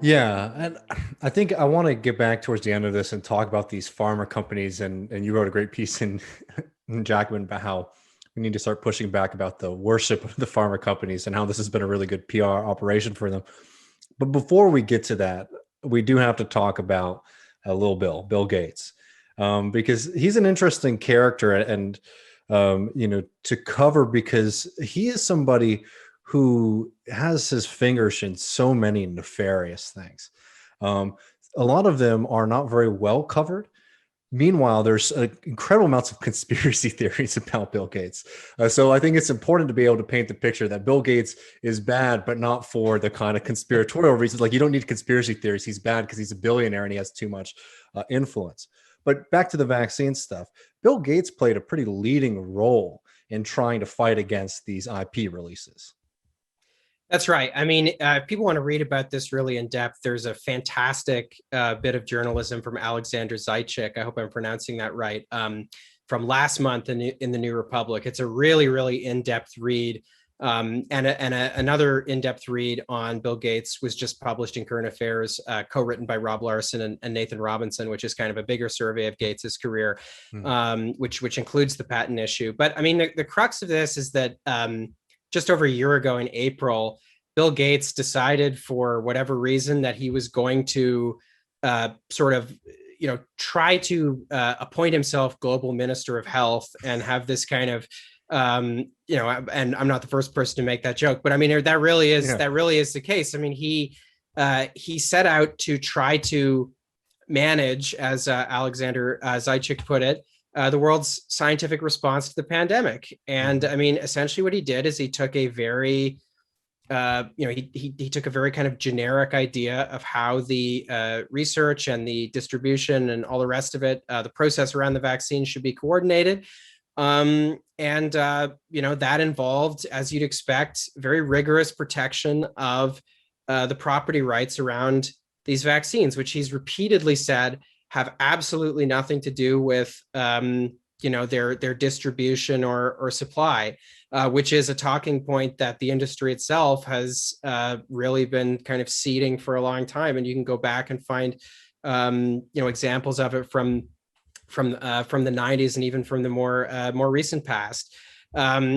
Yeah, and I think I want to get back towards the end of this and talk about these pharma companies. And you wrote a great piece in Jacobin about how we need to start pushing back about the worship of the pharma companies and how this has been a really good PR operation for them. But before we get to that, we do have to talk about little Bill Gates, because he's an interesting character, and to cover, because he is somebody who has his fingers in so many nefarious things. Um, a lot of them are not very well covered. Meanwhile, there's incredible amounts of conspiracy theories about Bill Gates. So I think it's important to be able to paint the picture that Bill Gates is bad, but not for the kind of conspiratorial reasons. Like, you don't need conspiracy theories. He's bad because he's a billionaire and he has too much influence. But back to the vaccine stuff, Bill Gates played a pretty leading role in trying to fight against these IP releases. That's right. I mean, if people want to read about this really in depth, there's a fantastic bit of journalism from Alexander Zaitchik. I hope I'm pronouncing that right. From last month in the New Republic. It's a really, really in-depth read. Another in-depth read on Bill Gates was just published in Current Affairs, co-written by Rob Larson and Nathan Robinson, which is kind of a bigger survey of Gates's career, which includes the patent issue. But I mean, the crux of this is that just over a year ago in April, Bill Gates decided, for whatever reason, that he was going to try to appoint himself global minister of health and have this kind of, and I'm not the first person to make that joke, but I mean, that really is the case. I mean, he set out to try to manage, as Alexander Zaitchik put it, the world's scientific response to the pandemic. And I mean, essentially what he did is he took a very, he took a very kind of generic idea of how the research and the distribution and all the rest of it, the process around the vaccine should be coordinated. That involved, as you'd expect, very rigorous protection of the property rights around these vaccines, which he's repeatedly said have absolutely nothing to do with their distribution or supply, which is a talking point that the industry itself has really been kind of seeding for a long time. And you can go back and find examples of it from the 90s and even from the more recent past.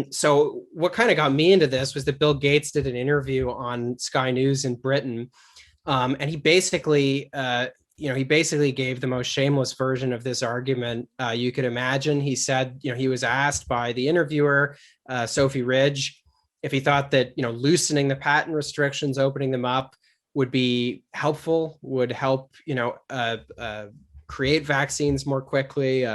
So what kind of got me into this was that Bill Gates did an interview on Sky News in Britain, and he basically gave the most shameless version of this argument you could imagine. He said, he was asked by the interviewer, Sophie Ridge, if he thought that, loosening the patent restrictions, opening them up would be helpful, would help, create vaccines more quickly,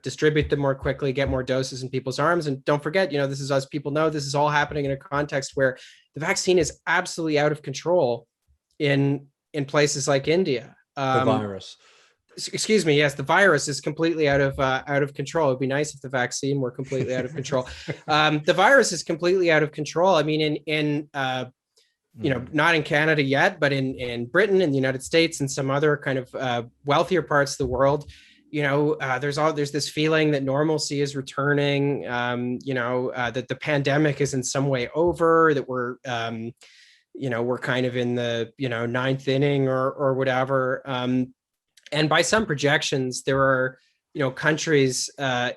distribute them more quickly, get more doses in people's arms. And don't forget, this is, as people know, this is all happening in a context where the vaccine is absolutely out of control in places like India. The virus. Excuse me. Yes, the virus is completely out of control. It'd be nice if the vaccine were completely out of control. The virus is completely out of control. I mean, not in Canada yet, but in Britain, in the United States, and some other kind of wealthier parts of the world, there's this feeling that normalcy is returning. That the pandemic is in some way over. That we're kind of in the ninth inning or whatever. And by some projections, there are countries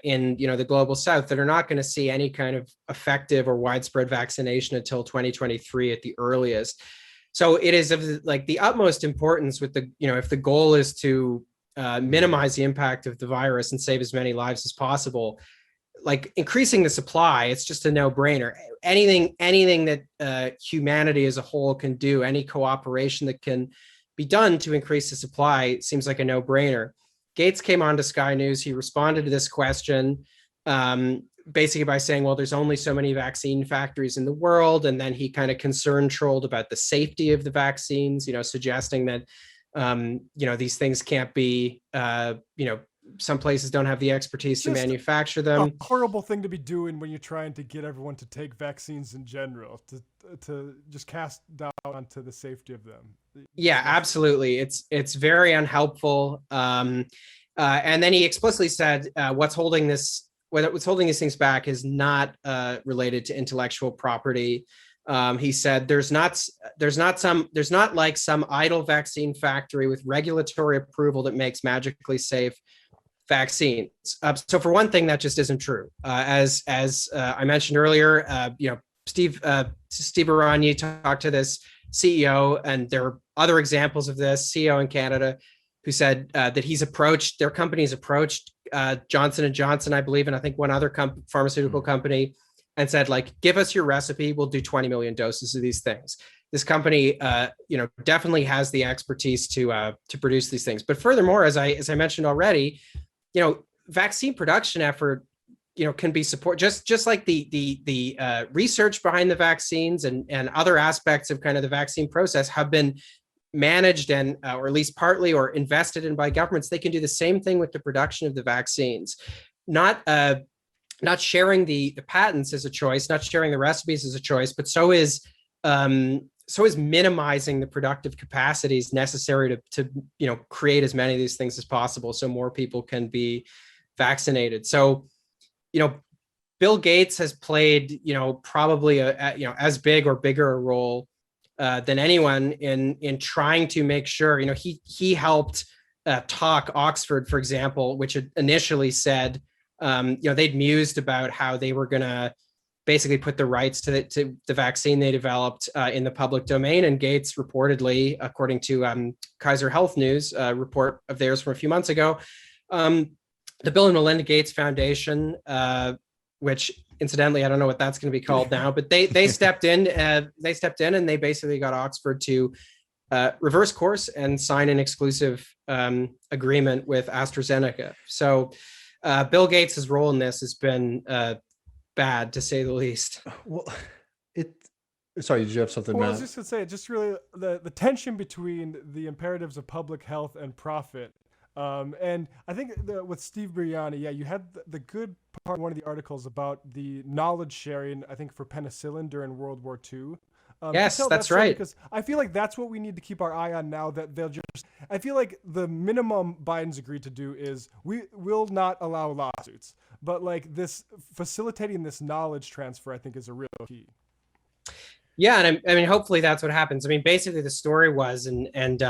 in the global south that are not going to see any kind of effective or widespread vaccination until 2023 at the earliest. So it is of the utmost importance with the if the goal is to minimize the impact of the virus and save as many lives as possible, like increasing the supply, it's just a no-brainer. Anything that humanity as a whole can do, any cooperation that can be done to increase the supply seems like a no-brainer. Gates came on to Sky News. He responded to this question basically by saying, well, there's only so many vaccine factories in the world. And then he kind of concern trolled about the safety of the vaccines, suggesting that, these things can't be, some places don't have the expertise to manufacture them. A horrible thing to be doing when you're trying to get everyone to take vaccines in general, to just cast doubt onto the safety of them. Yeah, absolutely. It's very unhelpful. And then he explicitly said what's holding these things back is not related to intellectual property. He said there's not like some idle vaccine factory with regulatory approval that makes magically safe vaccines. So for one thing, that just isn't true. As I mentioned earlier, Steve Aranya talked to this CEO, and there are other examples of this CEO in Canada who said that their company's approached Johnson and Johnson, I believe, and I think one other pharmaceutical company, and said, like, give us your recipe, we'll do 20 million doses of these things. This company, definitely has the expertise to produce these things. But furthermore, as I mentioned already, vaccine production effort, can be support just like the research behind the vaccines and other aspects of kind of the vaccine process have been managed and or at least partly or invested in by governments. They can do the same thing with the production of the vaccines. Not sharing the patents is a choice, not sharing the recipes is a choice, but so is minimizing the productive capacities necessary to create as many of these things as possible, so more people can be vaccinated. So, Bill Gates has played, probably as big or bigger a role than anyone in trying to make sure. He helped talk Oxford, for example, which had initially said, they'd mused about how they were going to basically put the rights to the vaccine they developed in the public domain. And Gates reportedly, according to Kaiser Health News, a report of theirs from a few months ago, the Bill and Melinda Gates Foundation, which incidentally, I don't know what that's going to be called now, but they stepped in. They stepped in and they basically got Oxford to reverse course and sign an exclusive agreement with AstraZeneca. So Bill Gates' role in this has been bad, to say the least. Well, sorry, did you have something, Matt? I was just going to say, just really the tension between the imperatives of public health and profit. And I think with Steve Biryani, you had the good part in one of the articles about the knowledge sharing, I think, for penicillin during World War II. Yes, that's right. Because I feel like that's what we need to keep our eye on now, that I feel like the minimum Biden's agreed to do is we will not allow lawsuits. But like this, facilitating this knowledge transfer, I think, is a real key. Yeah, and I mean, hopefully that's what happens. I mean, basically the story was, and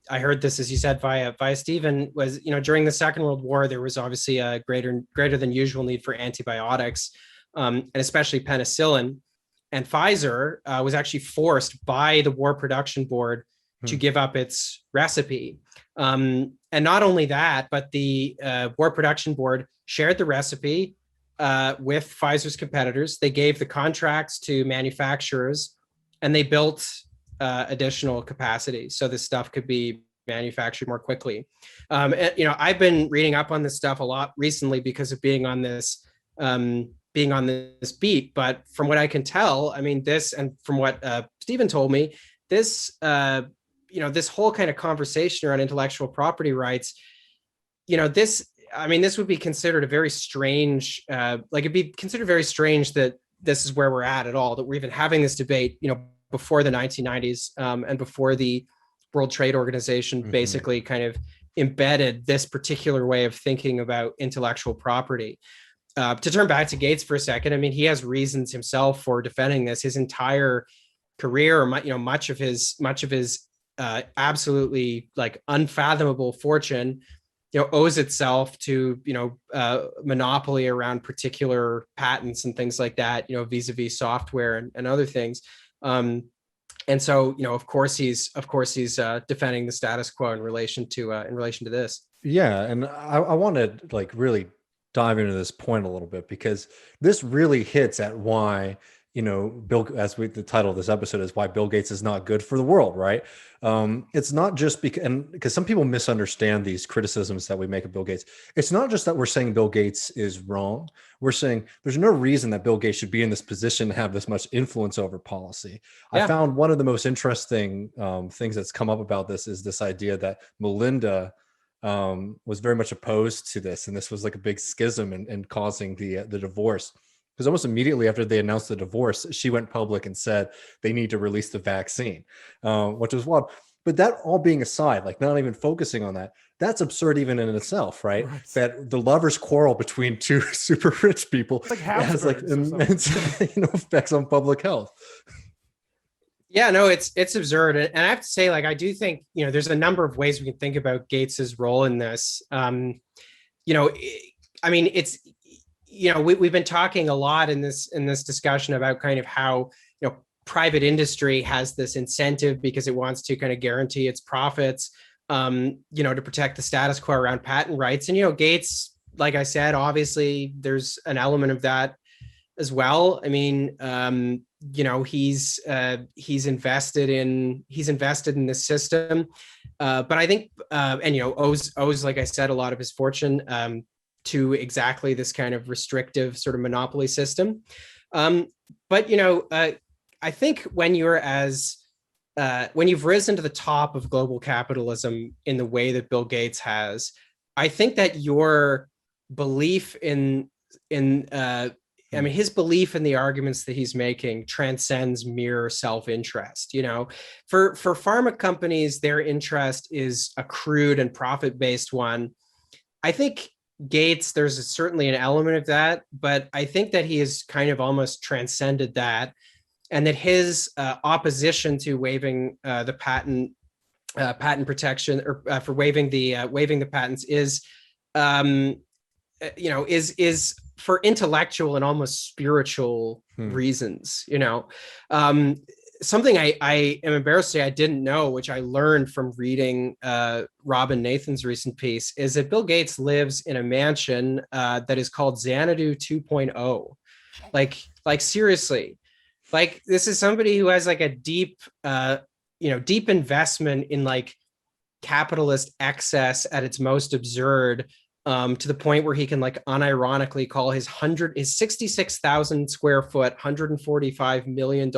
I heard this, as you said, via Stephen, was, during the Second World War, there was obviously a greater than usual need for antibiotics, and especially penicillin. And Pfizer was actually forced by the War Production Board to give up its recipe. And not only that, but the War Production Board shared the recipe with Pfizer's competitors. They gave the contracts to manufacturers, and they built additional capacity so this stuff could be manufactured more quickly. I've been reading up on this stuff a lot recently because of being on this beat. But from what I can tell, I mean, this, and from what Stephen told me, this this whole kind of conversation around intellectual property rights, this would be considered a very strange, it'd be considered very strange that this is where we're at all, that we're even having this debate, before the 1990s and before the World Trade Organization basically kind of embedded this particular way of thinking about intellectual property. To turn back to Gates for a second, I mean, he has reasons himself for defending this. His entire career, much of his absolutely like unfathomable fortune, owes itself to monopoly around particular patents and things like that, vis-a-vis software and other things. And so, of course he's defending the status quo in relation to this. Yeah, and I want to like really dive into this point a little bit, because this really hits at why, the title of this episode is why Bill Gates is not good for the world, right? It's not just because some people misunderstand these criticisms that we make of Bill Gates. It's not just that we're saying Bill Gates is wrong. We're saying there's no reason that Bill Gates should be in this position to have this much influence over policy. Yeah. I found one of the most interesting things that's come up about this is this idea that Melinda was very much opposed to this, and this was like a big schism in causing the divorce. Because almost immediately after they announced the divorce, she went public and said they need to release the vaccine, which was wild. But that all being aside, like not even focusing on that, that's absurd even in itself, right? That the lovers quarrel between two super rich people has like immense effects on public health. Yeah, no, it's absurd, and I have to say, like, I do think, there's a number of ways we can think about Gates's role in this. You know, I mean, it's we've been talking a lot in this discussion about kind of how private industry has this incentive because it wants to kind of guarantee its profits, to protect the status quo around patent rights. And Gates, like I said, obviously there's an element of that as well. I mean, he's invested in this system, but I think and owes, like I said, a lot of his fortune to exactly this kind of restrictive sort of monopoly system. But I think when you've risen to the top of global capitalism in the way that Bill Gates has, I think that your belief his belief in the arguments that he's making transcends mere self-interest. For pharma companies, their interest is a crude and profit-based one. I think Gates, there's certainly an element of that, but I think that he has kind of almost transcended that, and that his opposition to waiving the patent protection, or for waiving the patents, is for intellectual and almost spiritual reasons. Something I am embarrassed to say I didn't know, which I learned from reading Robin Nathan's recent piece, is that Bill Gates lives in a mansion that is called Xanadu 2.0. Like seriously, like this is somebody who has like a deep investment in like capitalist excess at its most absurd, to the point where he can like unironically call his 66,000 square foot, $145 million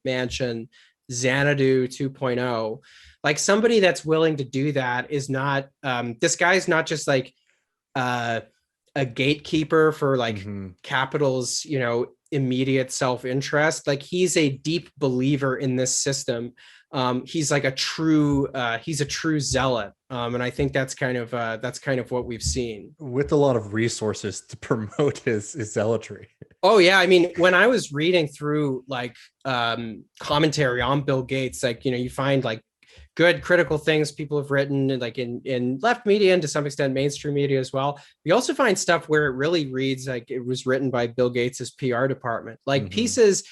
mansion Xanadu 2.0. Like somebody that's willing to do that is not, this guy's not just like a gatekeeper for like capital's, immediate self-interest. Like he's a deep believer in this system. He's like a true zealot. And I think that's kind of what we've seen, with a lot of resources to promote his zealotry. Oh yeah. I mean, when I was reading through like commentary on Bill Gates, like, you find like good critical things people have written, like in left media and to some extent mainstream media as well. We also find stuff where it really reads like it was written by Bill Gates's PR department, like pieces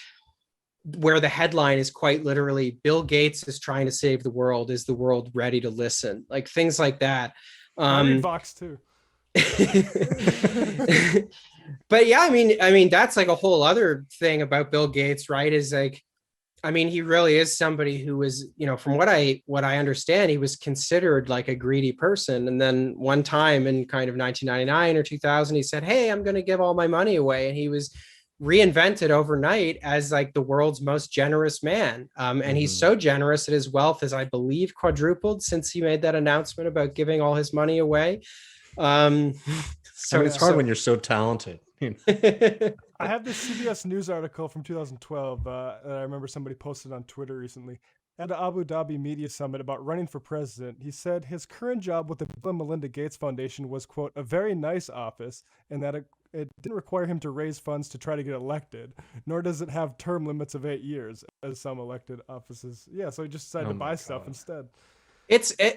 where the headline is quite literally "Bill Gates is trying to save the world. Is the world ready to listen?" Like things like that. I read Vox too. But yeah, I mean that's like a whole other thing about Bill Gates, right? Is like, I mean, he really is somebody who was, from what I understand, he was considered like a greedy person. And then one time in kind of 1999 or 2000, he said, "Hey, I'm going to give all my money away," and he was reinvented overnight as like the world's most generous man. And he's so generous that his wealth is, I believe, quadrupled since he made that announcement about giving all his money away. So it's hard when you're so talented. I have this CBS News article from 2012 that I remember somebody posted on Twitter recently. At the Abu Dhabi Media Summit about running for president, he said his current job with the Bill and Melinda Gates Foundation was, quote, "a very nice office," and that it didn't require him to raise funds to try to get elected, nor does it have term limits of 8 years, as some elected offices. Yeah, so he just decided to buy stuff instead.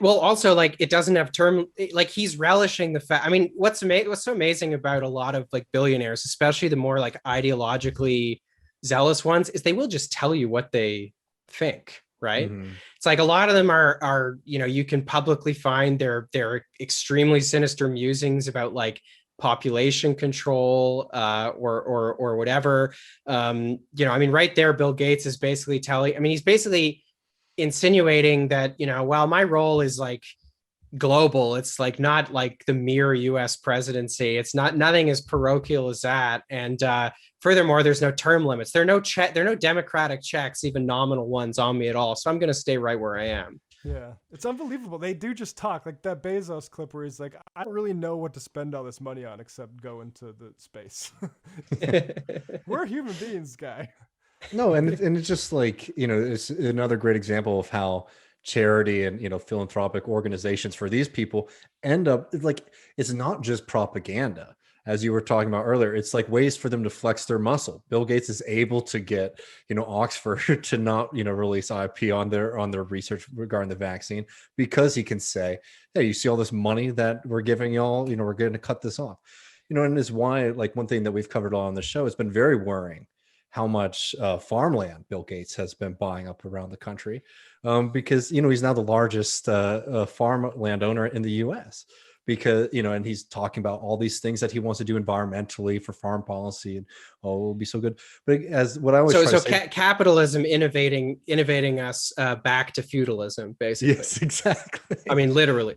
Well, also like it doesn't have term, like he's relishing the fact. I mean, what's so amazing about a lot of like billionaires, especially the more like ideologically zealous ones, is they will just tell you what they think, right? It's like a lot of them are you can publicly find their extremely sinister musings about like population control or whatever. I mean, right there, Bill Gates is basically he's basically insinuating that, while my role is like global, it's like not like the mere US presidency. It's nothing as parochial as that. And furthermore, there's no term limits. There are no democratic checks, even nominal ones, on me at all. So I'm going to stay right where I am. Yeah, it's unbelievable. They do just talk, like that Bezos clip where he's like, "I don't really know what to spend all this money on except go into the space." We're human beings, guy. No, and it's just like, it's another great example of how charity and, philanthropic organizations for these people end up like, it's not just propaganda. as you were talking about earlier, it's like ways for them to flex their muscle. Bill Gates is able to get, Oxford to not, release IP on their research regarding the vaccine, because he can say, hey, you see all this money that we're giving y'all, we're going to cut this off, and is why, like, one thing that we've covered on the show, has been very worrying how much farmland Bill Gates has been buying up around the country, because he's now the largest farm landowner in the U.S. because and he's talking about all these things that he wants to do environmentally for farm policy, and it'll be so good. But as what I was capitalism innovating us back to feudalism, basically. Yes, exactly. I mean, literally.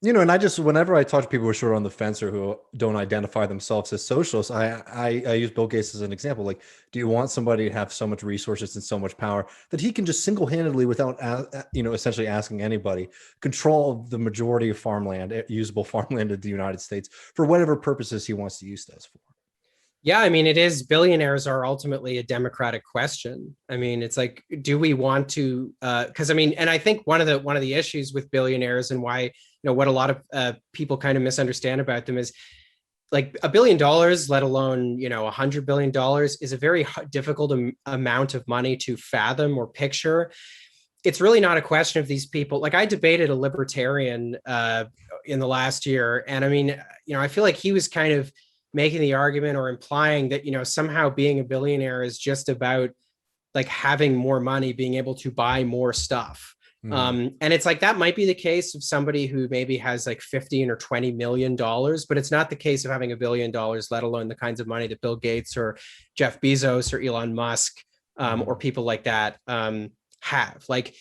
And whenever I talk to people who are sort of on the fence or who don't identify themselves as socialists, I use Bill Gates as an example. Like, do you want somebody to have so much resources and so much power that he can just single-handedly, without, essentially asking anybody, control the majority of farmland, usable farmland in the United States for whatever purposes he wants to use those for? Yeah, I mean, billionaires are ultimately a democratic question. I mean, it's like, do we want to, because and I think one of the issues with billionaires, and why, what a lot of people kind of misunderstand about them, is like $1 billion, let alone, $100 billion, is a very difficult amount of money to fathom or picture. It's really not a question of these people. Like, I debated a libertarian in the last year, and I mean, I feel like he was kind of making the argument or implying that, somehow being a billionaire is just about like having more money, being able to buy more stuff. And it's like, that might be the case of somebody who maybe has like 15 or 20 million dollars, but it's not the case of having $1 billion, let alone the kinds of money that Bill Gates or Jeff Bezos or Elon Musk or people like that have. Like,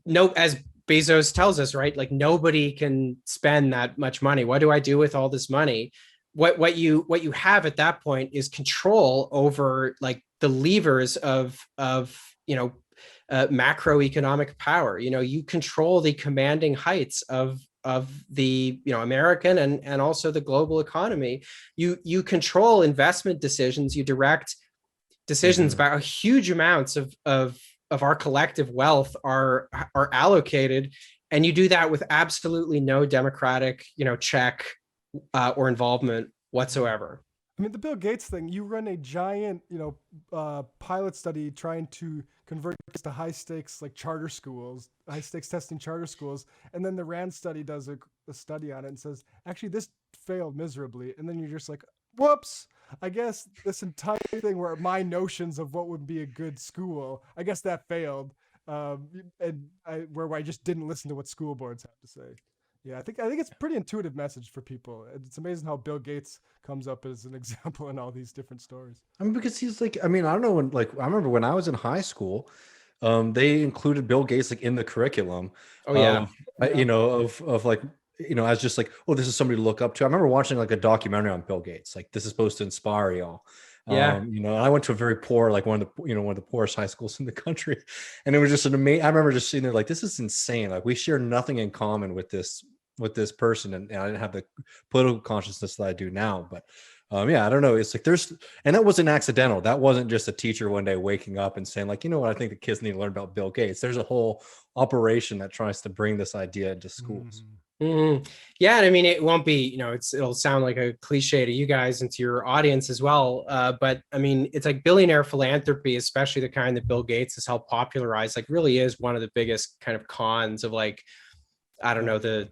no, as Bezos tells us, right? Like, nobody can spend that much money. What do I do with all this money? What you have at that point is control over like the levers of macroeconomic power. You control the commanding heights of the American and also the global economy. You control investment decisions. You direct decisions about huge amounts of our collective wealth are allocated, and you do that with absolutely no democratic check or involvement whatsoever. I mean, the Bill Gates thing, you run a giant, pilot study trying to convert this to high stakes testing charter schools. And then the RAND study does a study on it and says, actually, this failed miserably. And then you're just like, whoops, I guess this entire thing where my notions of what would be a good school, I guess that failed. Where I just didn't listen to what school boards have to say. Yeah, I think it's a pretty intuitive message for people. It's amazing how Bill Gates comes up as an example in all these different stories. I mean, because he's like, I don't know, I remember when I was in high school, they included Bill Gates like in the curriculum. Oh yeah. Of like, as just like, oh, this is somebody to look up to. I remember watching like a documentary on Bill Gates. Like, this is supposed to inspire y'all. Yeah. I went to a very poor, like one of the poorest high schools in the country. And it was just an amazing, I remember just sitting there like, this is insane. Like, we share nothing in common with this person. And I didn't have the political consciousness that I do now, but yeah, I don't know. It's like and that wasn't accidental. That wasn't just a teacher one day waking up and saying like, you know what, I think the kids need to learn about Bill Gates. There's a whole operation that tries to bring this idea into schools. Mm-hmm. Yeah, and I mean, it won't be, it'll sound like a cliche to you guys and to your audience as well. But I mean, it's like billionaire philanthropy, especially the kind that Bill Gates has helped popularize, like really is one of the biggest kind of cons of like, I don't know, the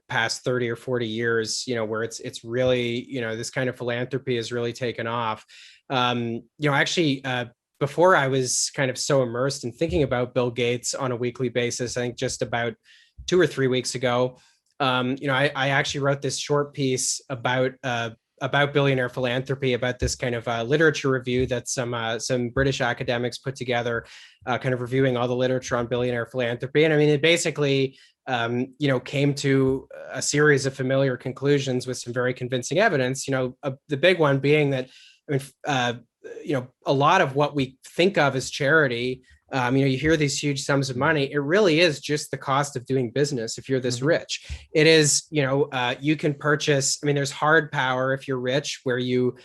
past 30 or 40 years, where it's really, this kind of philanthropy has really taken off. Actually, before I was kind of so immersed in thinking about Bill Gates on a weekly basis, I think just about 2 or 3 weeks ago, I actually wrote this short piece about billionaire philanthropy, about this kind of literature review that some British academics put together, kind of reviewing all the literature on billionaire philanthropy. And I mean, it basically, came to a series of familiar conclusions with some very convincing evidence. The big one being that, a lot of what we think of as charity, you hear these huge sums of money. It really is just the cost of doing business. If you're this rich, it is, you can purchase, there's hard power if you're rich, where you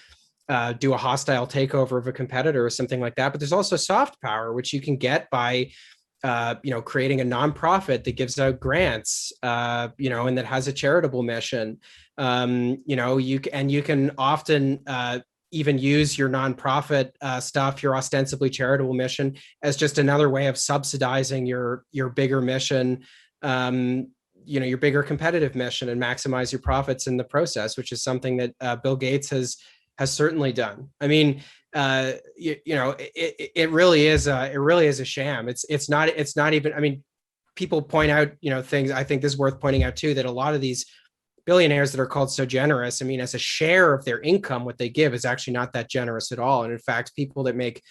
do a hostile takeover of a competitor or something like that. But there's also soft power, which you can get by, creating a nonprofit that gives out grants, and that has a charitable mission. You can often even use your nonprofit stuff, your ostensibly charitable mission, as just another way of subsidizing your bigger mission, your bigger competitive mission, and maximize your profits in the process, which is something that Bill Gates has certainly done. I mean, it really is a sham. It's not even. I mean, people point out things. I think this is worth pointing out too, that a lot of these billionaires that are called so generous, I mean, as a share of their income, what they give is actually not that generous at all. And in fact, people that make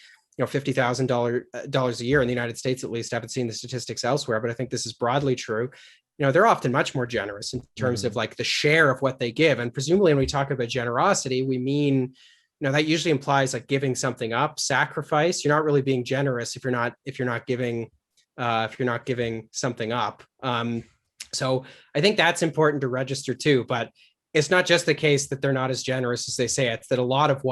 $50,000 a year in the United States, at least, I haven't seen the statistics elsewhere, but I think this is broadly true. They're often much more generous in terms of like the share of what they give. And presumably when we talk about generosity, we mean, that usually implies like giving something up, sacrifice. You're not really being generous if you're not giving something up. So I think that's important to register too, but it's not just the case that they're not as generous as they say. It's that a lot of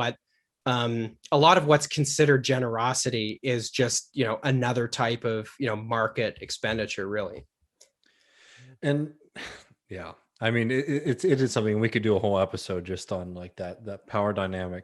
what's considered generosity is just, another type of, market expenditure, really. And yeah, I mean, it is something we could do a whole episode just on like that power dynamic.